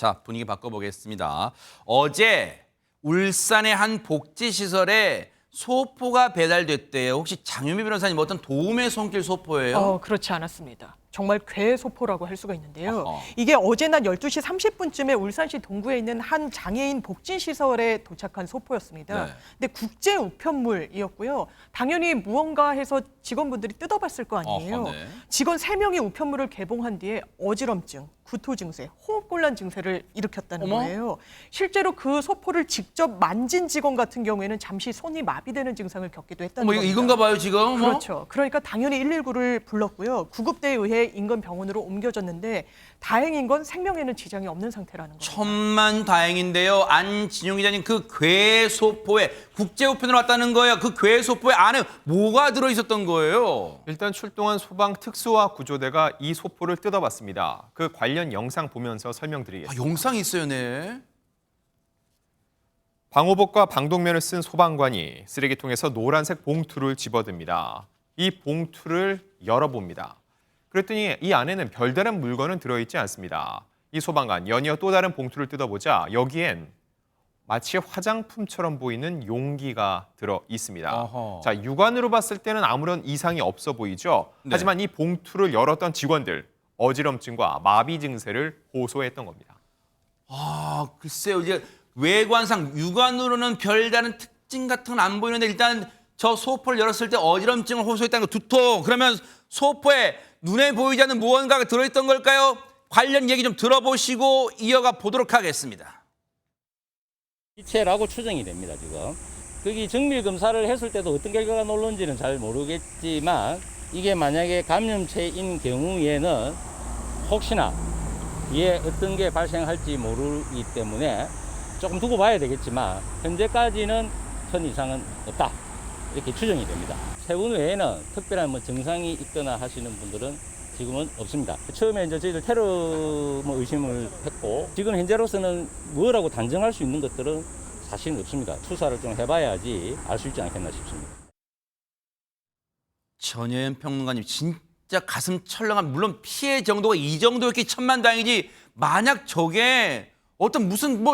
자, 분위기 바꿔보겠습니다. 어제 울산의 한 복지시설에 소포가 배달됐대요. 혹시 장유미 변호사님 어떤 도움의 손길 소포예요? 그렇지 않았습니다. 정말 괴소포라고 할 수가 있는데요. 어허. 이게 어제 낮 12시 30분쯤에 울산시 동구에 있는 한 장애인 복지시설에 도착한 소포였습니다. 네. 근데 국제 우편물이었고요. 당연히 무언가 해서 직원분들이 뜯어봤을 거 아니에요. 어허, 네. 직원 3명이 우편물을 개봉한 뒤에 어지럼증, 구토 증세, 호흡곤란 증세를 일으켰다는 어머. 거예요. 실제로 그 소포를 직접 만진 직원 같은 경우에는 잠시 손이 마비되는 증상을 겪기도 했다는 어머, 겁니다. 이건가 봐요, 지금? 어머? 그렇죠. 그러니까 당연히 119를 불렀고요. 구급대에 의해 인근 병원으로 옮겨졌는데 다행인 건 생명에는 지장이 없는 상태라는 겁니다. 천만 다행인데요. 안진용 기자님, 그 괴소포에 국제 우편으로 왔다는 거예요. 그 괴소포에 안에 뭐가 들어있었던 거예요? 일단 출동한 소방 특수화 구조대가 이 소포를 뜯어봤습니다. 그 관련 영상 보면서 설명드리겠습니다. 영상이 있어요, 네. 방호복과 방독면을 쓴 소방관이 쓰레기통에서 노란색 봉투를 집어듭니다. 이 봉투를 열어봅니다. 그랬더니 이 안에는 별다른 물건은 들어있지 않습니다. 이 소방관 연이어 또 다른 봉투를 뜯어보자 여기엔 마치 화장품처럼 보이는 용기가 들어 있습니다. 어허. 자, 육안으로 봤을 때는 아무런 이상이 없어 보이죠. 네. 하지만 이 봉투를 열었던 직원들 어지럼증과 마비 증세를 호소했던 겁니다. 아, 글쎄요. 이제 외관상 육안으로는 별다른 특징 같은 건 안 보이는데 일단 저 소포를 열었을 때 어지럼증을 호소했다는 거 두통. 그러면 소포에 눈에 보이지 않는 무언가가 들어있던 걸까요? 관련 얘기 좀 들어보시고 이어가 보도록 하겠습니다. 시체라고 추정이 됩니다, 지금. 거기 정밀 검사를 했을 때도 어떤 결과가 나올는지는 잘 모르겠지만 이게 만약에 감염체인 경우에는 혹시나 이에 어떤 게 발생할지 모르기 때문에 조금 두고 봐야 되겠지만 현재까지는 큰 이상은 없다. 이렇게 추정이 됩니다. 세 분 외에는 특별한 증상이 있거나 하시는 분들은 지금은 없습니다. 처음에 이제 저희들 테러 의심을 했고 지금 현재로서는 뭐라고 단정할 수 있는 것들은 사실은 없습니다. 수사를 좀 해봐야지 알 수 있지 않겠나 싶습니다. 전혜연 평론가님 진짜 가슴 철렁한, 물론 피해 정도가 이 정도였기 천만다행이지 만약 저게 어떤 무슨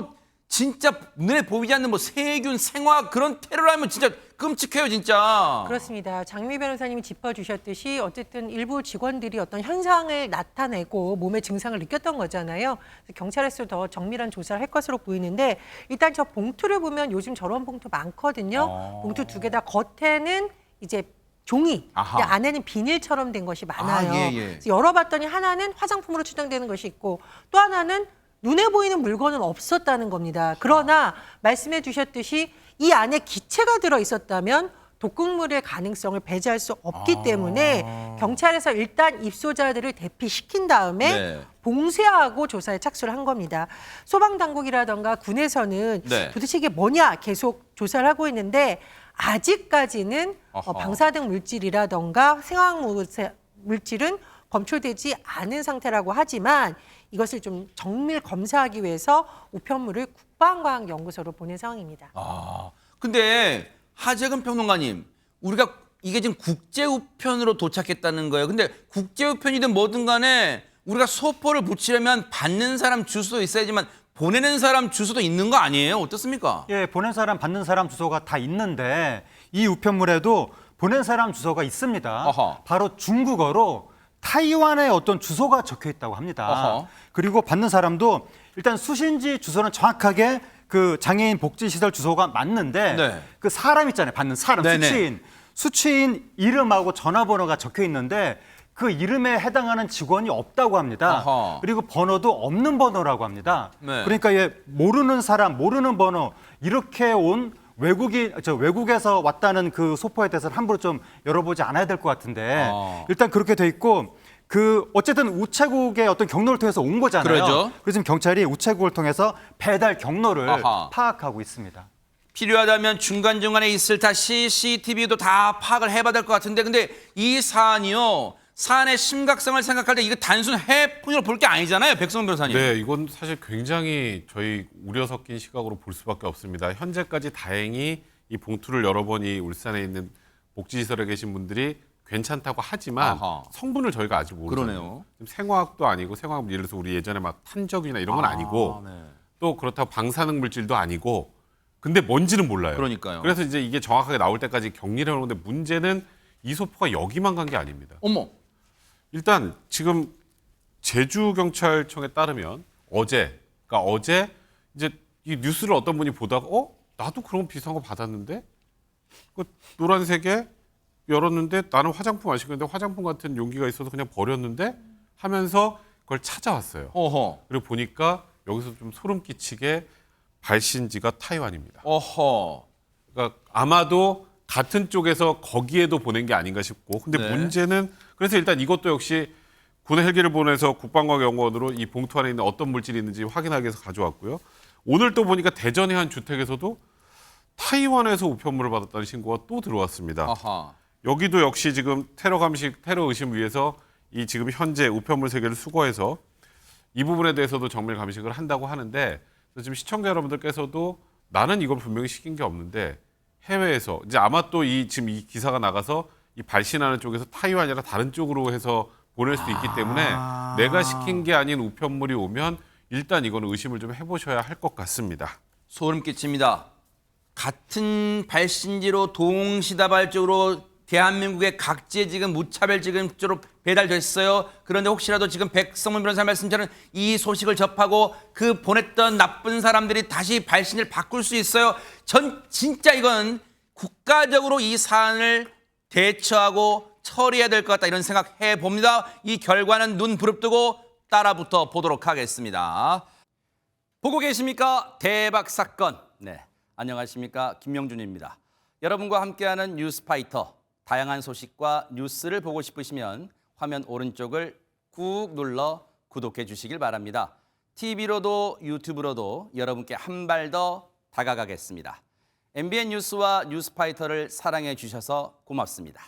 진짜 눈에 보이지 않는 세균, 생화 그런 테러라면 진짜 끔찍해요, 진짜. 그렇습니다. 장유미 변호사님이 짚어주셨듯이 어쨌든 일부 직원들이 어떤 현상을 나타내고 몸의 증상을 느꼈던 거잖아요. 경찰에서 더 정밀한 조사를 할 것으로 보이는데 일단 저 봉투를 보면 요즘 저런 봉투 많거든요. 봉투 2개 다 겉에는 이제 종이, 아하. 근데 안에는 비닐처럼 된 것이 많아요. 예. 그래서 열어봤더니 하나는 화장품으로 추정되는 것이 있고 또 하나는 눈에 보이는 물건은 없었다는 겁니다. 그러나 말씀해 주셨듯이 이 안에 기체가 들어 있었다면 독극물의 가능성을 배제할 수 없기 때문에 경찰에서 일단 입소자들을 대피시킨 다음에 네. 봉쇄하고 조사에 착수를 한 겁니다. 소방당국이라던가 군에서는 네. 도대체 이게 뭐냐 계속 조사를 하고 있는데 아직까지는 어허. 방사능 물질이라던가 생화학 물질은 검출되지 않은 상태라고 하지만 이것을 좀 정밀 검사하기 위해서 우편물을 국방과학연구소로 보낸 상황입니다. 근데 하재근 평론가님, 우리가 이게 지금 국제 우편으로 도착했다는 거예요. 근데 국제 우편이든 뭐든 간에 우리가 소포를 붙이려면 받는 사람 주소도 있어야지만 보내는 사람 주소도 있는 거 아니에요? 어떻습니까? 예, 보낸 사람, 받는 사람 주소가 다 있는데 이 우편물에도 보낸 사람 주소가 있습니다. 어허. 바로 중국어로 타이완의 어떤 주소가 적혀 있다고 합니다. 어허. 그리고 받는 사람도 일단 수신지 주소는 정확하게 그 장애인 복지시설 주소가 맞는데 네. 그 사람 있잖아요. 받는 사람, 네네. 수취인 이름하고 전화번호가 적혀 있는데 그 이름에 해당하는 직원이 없다고 합니다. 어허. 그리고 번호도 없는 번호라고 합니다. 네. 그러니까 모르는 사람, 모르는 번호 이렇게 온 외국에서 왔다는 그 소포에 대해서는 함부로 좀 열어보지 않아야 될 것 같은데 일단 그렇게 돼 있고 그 어쨌든 우체국의 어떤 경로를 통해서 온 거잖아요. 그러죠. 그래서 지금 경찰이 우체국을 통해서 배달 경로를 아하. 파악하고 있습니다. 필요하다면 중간중간에 있을 다 CCTV도 다 파악을 해봐야 될 것 같은데 근데 이 사안이요. 사안의 심각성을 생각할 때 이거 단순 해프닝으로 볼 게 아니잖아요. 백성원 변호사님. 네, 이건 사실 굉장히 저희 우려 섞인 시각으로 볼 수밖에 없습니다. 현재까지 다행히 이 봉투를 열어보니 울산에 있는 복지시설에 계신 분들이 괜찮다고 하지만 아하. 성분을 저희가 아직 모르잖아요. 그러네요. 지금 생화학도 아니고 생화학 예를 들어서 우리 예전에 막 탄적이나 이런 건 아니고 네. 또 그렇다고 방사능 물질도 아니고 근데 뭔지는 몰라요. 그러니까요. 그래서 이제 이게 정확하게 나올 때까지 격리를 하는데 문제는 이 소포가 여기만 간 게 아닙니다. 어머. 일단 지금 제주경찰청에 따르면 어제 이제 이 뉴스를 어떤 분이 보다가 나도 그런 비슷한 거 받았는데 그 노란색에 열었는데 나는 화장품 안 시켰는데 화장품 같은 용기가 있어서 그냥 버렸는데 하면서 그걸 찾아왔어요. 어허. 그리고 보니까 여기서 좀 소름 끼치게 발신지가 타이완입니다. 어허. 그러니까 아마도 같은 쪽에서 거기에도 보낸 게 아닌가 싶고 근데 네. 문제는 그래서 일단 이것도 역시 군 헬기를 보내서 국방과학연구원으로 이 봉투 안에 있는 어떤 물질이 있는지 확인하기 위해서 가져왔고요. 오늘 또 보니까 대전의 한 주택에서도 타이완에서 우편물을 받았다는 신고가 또 들어왔습니다. 아하. 여기도 역시 지금 테러 감식, 테러 의심 위해서 이 지금 현재 우편물 3개를 수거해서 이 부분에 대해서도 정밀 감식을 한다고 하는데 지금 시청자 여러분들께서도 나는 이걸 분명히 시킨 게 없는데 해외에서 이제 아마 또 지금 이 기사가 나가서 이 발신하는 쪽에서 타이완이라 다른 쪽으로 해서 보낼 수 있기 때문에 내가 시킨 게 아닌 우편물이 오면 일단 이거는 의심을 좀 해보셔야 할 것 같습니다. 소름 끼칩니다. 같은 발신지로 동시다발적으로 대한민국의 각지에 지금 무차별적으로 배달됐어요. 그런데 혹시라도 지금 백성문 변호사 말씀처럼 이 소식을 접하고 그 보냈던 나쁜 사람들이 다시 발신을 바꿀 수 있어요. 전 진짜 이건 국가적으로 이 사안을 대처하고 처리해야 될 것 같다 이런 생각 해봅니다. 이 결과는 눈 부릅뜨고 따라붙어 보도록 하겠습니다. 보고 계십니까? 대박 사건. 네, 안녕하십니까? 김명준입니다. 여러분과 함께하는 뉴스파이터. 다양한 소식과 뉴스를 보고 싶으시면 화면 오른쪽을 꾹 눌러 구독해 주시길 바랍니다. TV로도 유튜브로도 여러분께 한 발 더 다가가겠습니다. MBN 뉴스와 뉴스파이터를 사랑해 주셔서 고맙습니다.